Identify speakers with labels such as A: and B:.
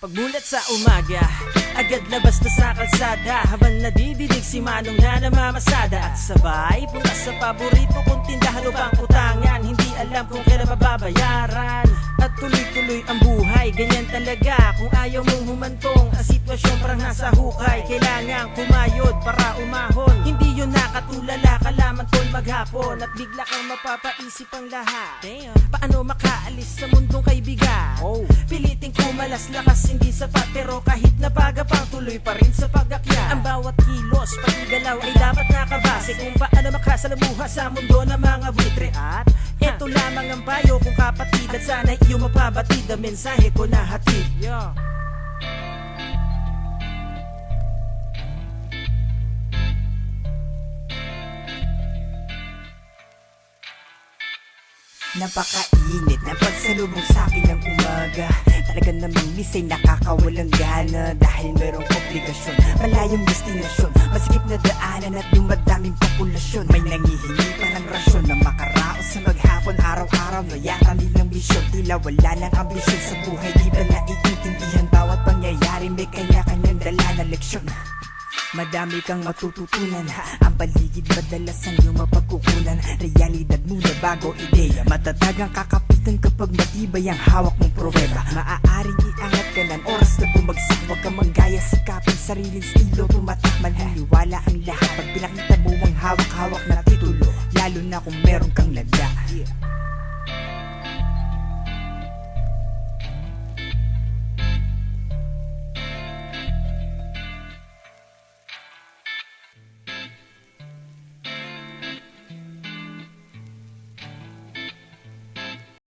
A: Pagmulat sa umaga, agad labas na sa kalsada, habang nadidinig si Manong na namamasada. At sabay, punta sa paborito kong tindahan upang utangan. Hindi alam kung kailan mababayaran. At tuloy-tuloy ang buhay, ganyan talaga. Kung ayaw mong humantong, ang sitwasyon parang nasa hukay. Kailangan kumayod para umahon. Hindi yun nakatulala, kalaman tol maghapon. At bigla kang mapapaisip ang lahat. Paano makaalis sa mundong kaibigan? Piliting kumalas, lakas hindi sapat, pero kahit napagapang tuloy pa rin sa pag-akyat. Ang bawat kilos, pati galaw ay dapat nakabase kung paano makasalamuha sa mundo ng mga buitre. At eto lamang ang payo kung kapatid, at sana iyong mapabatid ang mensahe ko na hatid.
B: Napakainit na pagsalubong sa'kin ng umaga. Talaga namang lisay nakakawalang gana, dahil merong obligasyon, malayong destinasyon, masikip na daanan at dumadaming populasyon. May nangihingi pa ng rasyon na makaraos sa maghapon. Araw-araw na yata nilang misyon, tila wala ng ambisyon sa buhay. Di ba naiintindihan bawat pangyayari may kanya-kanyang dala na leksyon. Madami kang matututunan, ang paligid madalas ang iyong mapagkukunan. Realidad muna bago ideya, matatag ang kakapitan kapag matibay ang hawak mong pruweba. Maaaring iangat ka ng oras na bumagsak, huwag kang manggaya, sikapin sariling estilo, tumatak, maniniwala ang lahat pag pinakita mo ang hawak-hawak na titulo, lalo na kung meron kang lagda.